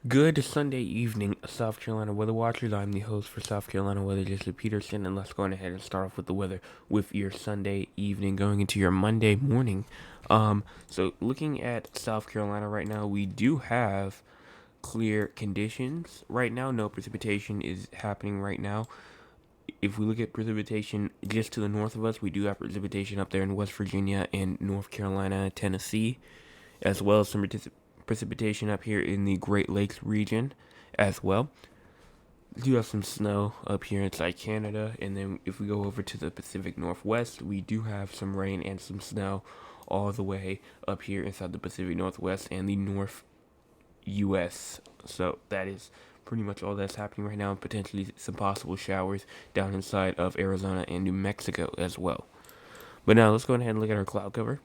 Good Sunday evening, South Carolina weather watchers. I'm the host for South Carolina Weather, Jesse Peterson, and let's go on ahead and start off with the weather with your Sunday evening going into your Monday morning. So looking at South Carolina right now, we do have clear conditions. Right now, no precipitation is happening right now. If we look at precipitation just to the north of us, we do have precipitation up there in West Virginia and North Carolina, Tennessee, as well as some precipitation up here in the Great Lakes region as well. We do have some snow up here inside Canada, and then if we go over to the Pacific Northwest, we do have some rain and some snow all the way up here inside the Pacific Northwest and the North U.S. So that is pretty much all that's happening right now, and potentially some possible showers down inside of Arizona and New Mexico as well. But now let's go ahead and look at our cloud cover.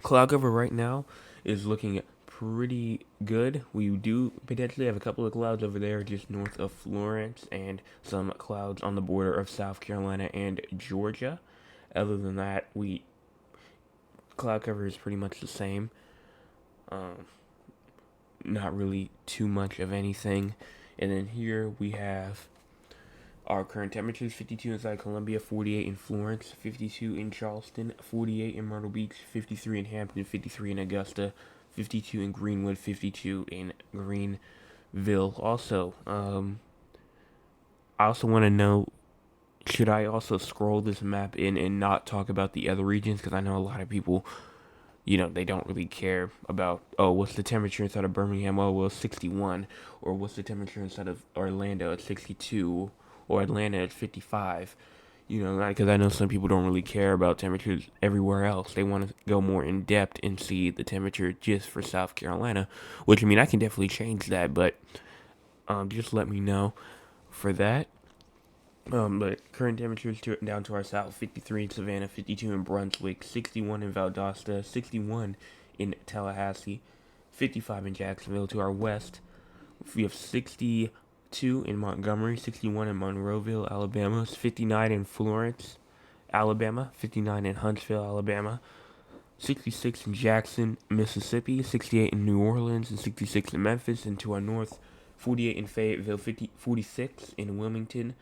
Cloud cover right now is looking pretty good. We do potentially have a couple of clouds over there just north of Florence and some clouds on the border of South Carolina and Georgia. Other than that, we cloud cover is pretty much the same. Um, Not really too much of anything. And then here we have our current temperatures: 52 inside Columbia, 48 in Florence, 52 in Charleston, 48 in Myrtle Beach, 53 in Hampton, 53 in Augusta, 52 in Greenwood, 52 in Greenville. Also, I also want to know, should I also scroll this map in and not talk about the other regions? Because I know a lot of people, they don't really care about, oh, what's the temperature inside of Birmingham? Oh, well, 61. Or what's the temperature inside of Orlando at 62? Or Atlanta at 55? Because I know some people don't really care about temperatures everywhere else. They want to go more in depth and see the temperature just for South Carolina, which, I mean, I can definitely change that, but just let me know for that. But current temperatures down to our south: 53 in Savannah, 52 in Brunswick, 61 in Valdosta, 61 in Tallahassee, 55 in Jacksonville. To our west, we have 62 in Montgomery, 61 in Monroeville, Alabama, 59 in Florence, Alabama, 59 in Huntsville, Alabama, 66 in Jackson, Mississippi, 68 in New Orleans, and 66 in Memphis. And to our north, 48 in Fayetteville, 46 in Wilmington,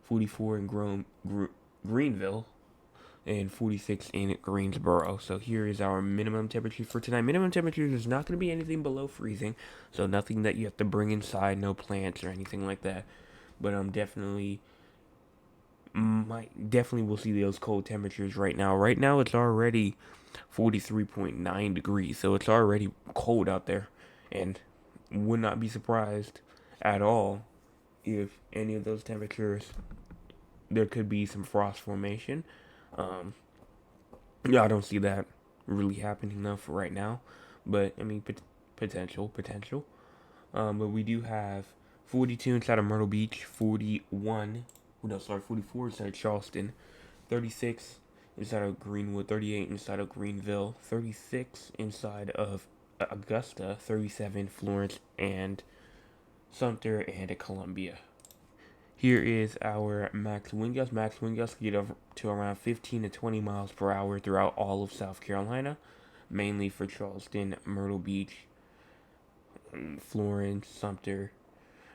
44 in Greenville, and 46 in Greensboro. So here is our minimum temperature for tonight. Minimum temperature is not going to be anything below freezing, so nothing that you have to bring inside, no plants or anything like that. But definitely will see those cold temperatures right now. Right now it's already 43.9 degrees, so it's already cold out there, and would not be surprised at all if any of those temperatures there could be some frost formation. Um, yeah, I don't see that really happening though for right now, but I mean potential. But we do have 42 inside of Myrtle Beach, 41. No, sorry, 44 inside of Charleston, 36 inside of Greenwood, 38 inside of Greenville, 36 inside of Augusta, 37 Florence and Sumter and Columbia. Here is our max wind gust. Max wind gust get up to around 15 to 20 miles per hour throughout all of South Carolina, mainly for Charleston, Myrtle Beach, Florence, Sumter,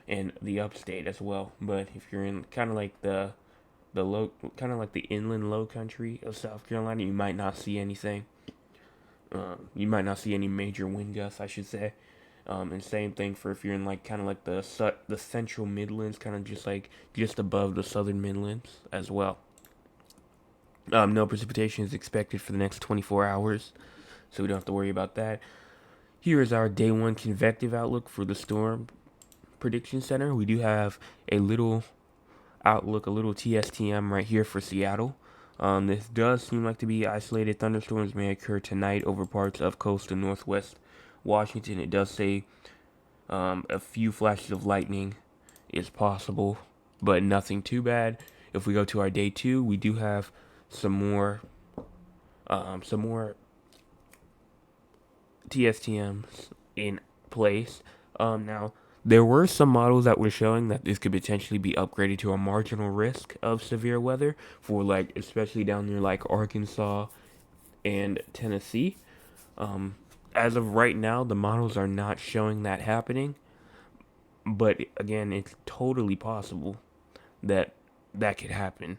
and the upstate as well. But if you're in kind of like the low, kind of like the inland low country of South Carolina, you might not see anything. You might not see any major wind gusts, I should say. And same thing for if you're in like kind of like the central Midlands, kind of just above the southern Midlands as well. No precipitation is expected for the next 24 hours, so we don't have to worry about that. Here is our day one convective outlook for the storm prediction center. We do have a little outlook, a little TSTM right here for Seattle. This does seem like to be isolated thunderstorms may occur tonight over parts of coastal northwest Washington. It does say a few flashes of lightning is possible, but nothing too bad. If we go to our day two, we do have some more TSTMs in place. Now there were some models that were showing that this could potentially be upgraded to a marginal risk of severe weather for like especially down near like Arkansas and Tennessee. As of right now, the models are not showing that happening. But again, it's totally possible that that could happen.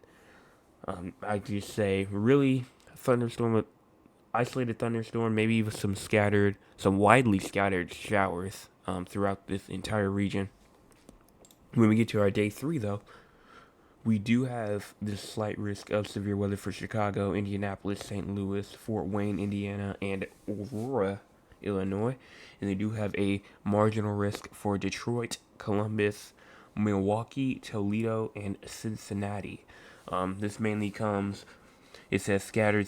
I just say really thunderstorm, isolated thunderstorm, maybe even some widely scattered showers throughout this entire region. When we get to our day 3, though, we do have this slight risk of severe weather for Chicago, Indianapolis, St. Louis, Fort Wayne, Indiana, and Aurora, Illinois. And they do have a marginal risk for Detroit, Columbus, Milwaukee, Toledo, and Cincinnati. This mainly comes, it says scattered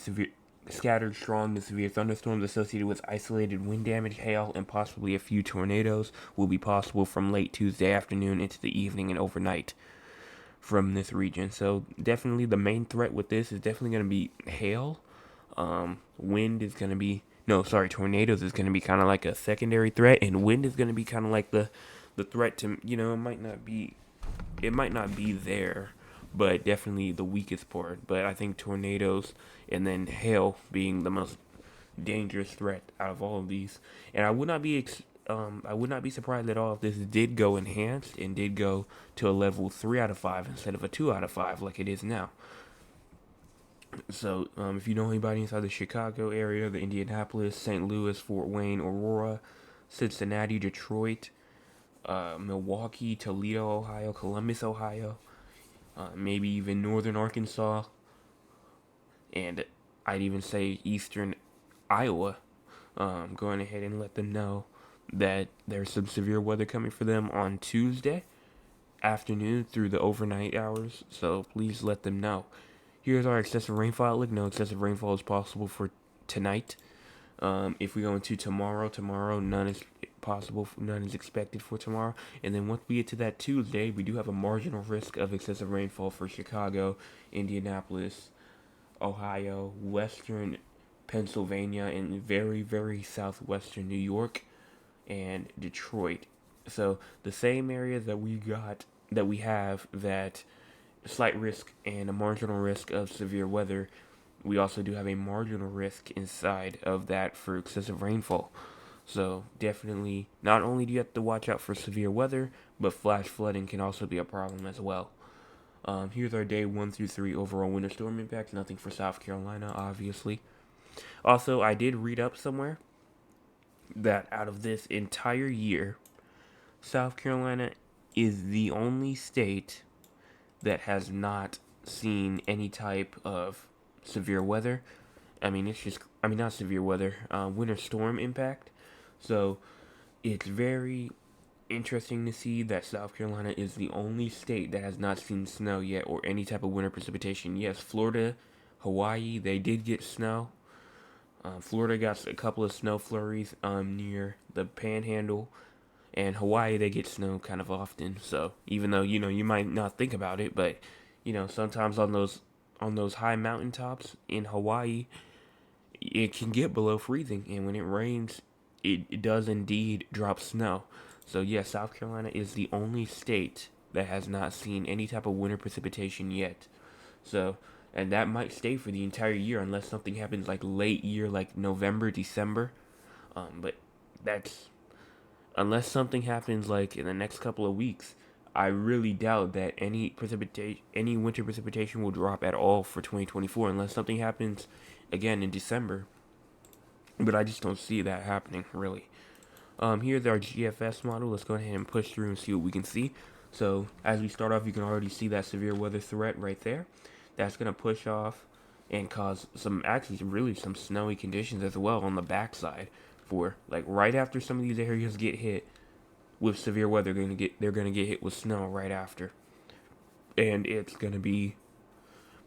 strong to severe thunderstorms associated with isolated wind damage, hail, and possibly a few tornadoes will be possible from late Tuesday afternoon into the evening and overnight from this region. So definitely the main threat with this is definitely going to be hail. Wind is going to be no, sorry, tornadoes is going to be kind of like a secondary threat, and wind is going to be kind of like the threat to, it might not be there, but definitely the weakest part. But I think tornadoes and then hail being the most dangerous threat out of all of these. And I would not be surprised at all if this did go enhanced and did go to a level 3 out of 5 instead of a 2 out of 5 like it is now. So if you know anybody inside the Chicago area, the Indianapolis, St. Louis, Fort Wayne, Aurora, Cincinnati, Detroit, Milwaukee, Toledo, Ohio, Columbus, Ohio, maybe even northern Arkansas, and I'd even say eastern Iowa, going ahead and let them know that there's some severe weather coming for them on Tuesday afternoon through the overnight hours, so please let them know. Here's our excessive rainfall outlook. No excessive rainfall is possible for tonight. If we go into tomorrow, none is possible, none is expected for tomorrow. And then once we get to that Tuesday, we do have a marginal risk of excessive rainfall for Chicago, Indianapolis, Ohio, western Pennsylvania, and very, very southwestern New York and Detroit. So the same areas that we have that slight risk and a marginal risk of severe weather, we also do have a marginal risk inside of that for excessive rainfall. So definitely, not only do you have to watch out for severe weather, but flash flooding can also be a problem as well. Here's our day 1 through 3 overall winter storm impacts. Nothing for South Carolina, obviously. Also, I did read up somewhere that out of this entire year, South Carolina is the only state that has not seen any type of severe weather. Not severe weather, winter storm impact. So it's very interesting to see that South Carolina is the only state that has not seen snow yet or any type of winter precipitation. Yes, Florida, Hawaii, they did get snow. Florida got a couple of snow flurries near the Panhandle, and Hawaii they get snow kind of often. So even though you might not think about it, but sometimes on those high mountain tops in Hawaii, it can get below freezing, and when it rains, it does indeed drop snow. So yes, South Carolina is the only state that has not seen any type of winter precipitation yet. So, and that might stay for the entire year unless something happens like late year, like November, December. But that's unless something happens like in the next couple of weeks. I really doubt that any winter precipitation will drop at all for 2024 unless something happens again in December. But I just don't see that happening really. Here's our GFS model. Let's go ahead and push through and see what we can see. So as we start off, you can already see that severe weather threat right there. That's going to push off and cause some snowy conditions as well on the backside for like right after some of these areas get hit with severe weather, they're going to get hit with snow right after. And it's going to be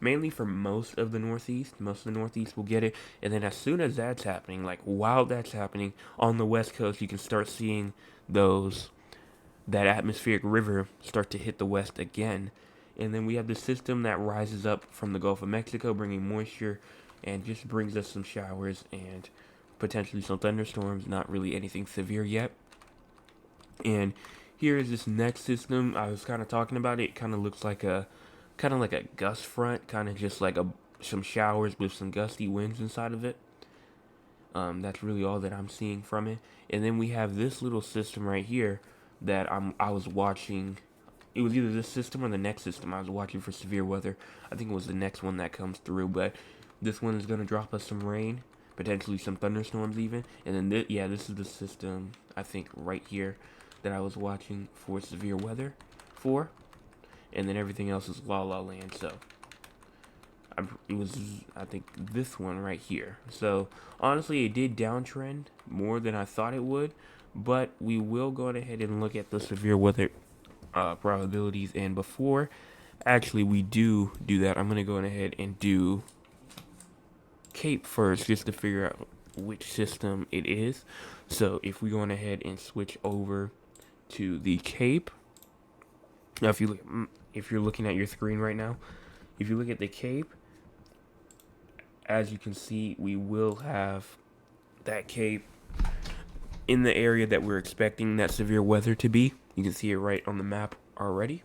mainly for most of the Northeast. Most of the Northeast will get it. And then as soon as that's happening, like while that's happening on the West Coast, you can start seeing that atmospheric river start to hit the West again. And then we have the system that rises up from the Gulf of Mexico, bringing moisture and just brings us some showers and potentially some thunderstorms. Not really anything severe yet. And here is this next system. I was kind of talking about it. It kind of looks like a gust front, kind of just like some showers with some gusty winds inside of it. That's really all that I'm seeing from it. And then we have this little system right here, that I was watching. It was either this system or the next system I was watching for severe weather. I think it was the next one that comes through, but this one is gonna drop us some rain, potentially some thunderstorms even. And then this is the system I think right here that I was watching for severe weather for, and then everything else is La La Land. So it was, I think, this one right here. So honestly, it did downtrend more than I thought it would, but we will go ahead and look at the severe weather probabilities. And before actually we do that, I'm gonna go ahead and do Cape first, just to figure out which system it is. So if we go ahead and switch over to the Cape, now if you're looking at your screen right now, if you look at the Cape, as you can see, we will have that Cape in the area that we're expecting that severe weather to be. You can see it right on the map already.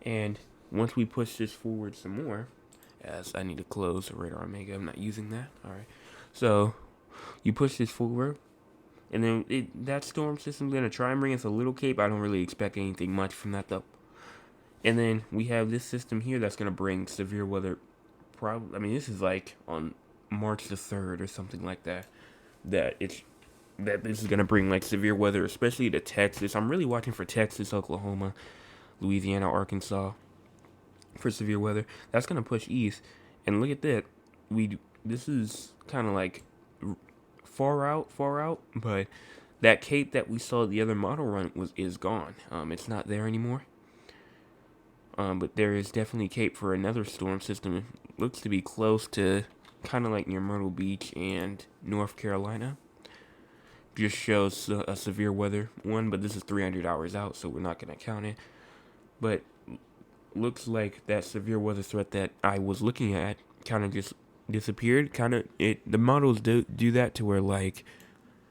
And once we push this forward some more, as I need to close Radar Omega, I'm not using that. Alright. So you push this forward, and then that storm system's gonna try and bring us a little Cape. I don't really expect anything much from that though. And then we have this system here that's gonna bring severe weather. This is like on March the 3rd or something like that. That this is gonna bring like severe weather, especially to Texas. I'm really watching for Texas, Oklahoma, Louisiana, Arkansas for severe weather. That's gonna push east, and look at that. This is kind of like far out, but that Cape that we saw the other model run is gone. It's not there anymore. But there is definitely Cape for another storm system. It looks to be close to kind of like near Myrtle Beach and North Carolina. Just shows a severe weather one, but this is 300 hours out, so we're not going to count it. But looks like that severe weather threat that I was looking at kind of just disappeared. The models do that to where like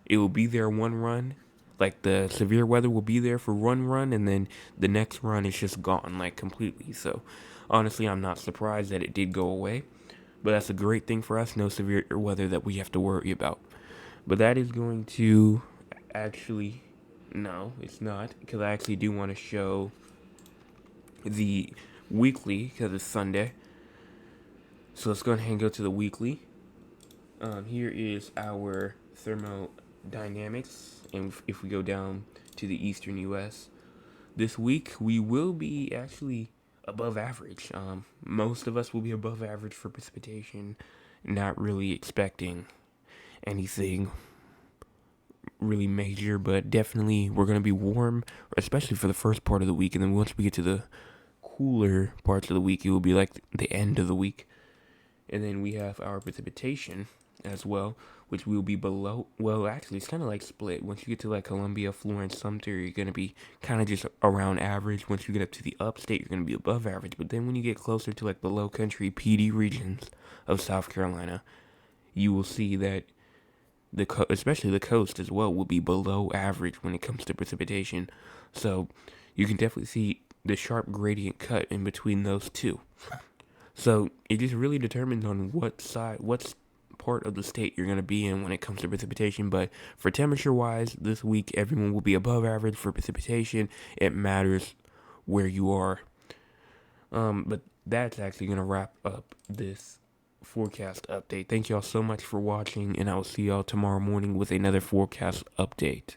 it will be there one run, like the severe weather will be there for one run, and then the next run is just gone like completely. So honestly, I'm not surprised that it did go away, but that's a great thing for us. No severe weather that we have to worry about. But that is going to actually, no, it's not, because I actually do want to show the weekly, because it's Sunday. So let's go ahead and go to the weekly. Here is our thermodynamics, and if we go down to the eastern U.S., this week we will be actually above average. Most of us will be above average for precipitation, not really expecting anything really major, but definitely we're going to be warm, especially for the first part of the week, and then once we get to the cooler parts of the week, it will be like the end of the week. And then we have our precipitation as well, which will be below, well, actually it's kind of like split. Once you get to like Columbia, Florence, Sumter, you're going to be kind of just around average. Once you get up to the upstate, you're going to be above average. But then when you get closer to like the low country PD regions of South Carolina, you will see that especially the coast as well will be below average when it comes to precipitation. So you can definitely see the sharp gradient cut in between those two. So it just really determines on what part of the state you're going to be in when it comes to precipitation. But for temperature wise, this week everyone will be above average for precipitation. It matters where you are. But that's actually going to wrap up this forecast update. Thank y'all so much for watching, and I will see y'all tomorrow morning with another forecast update.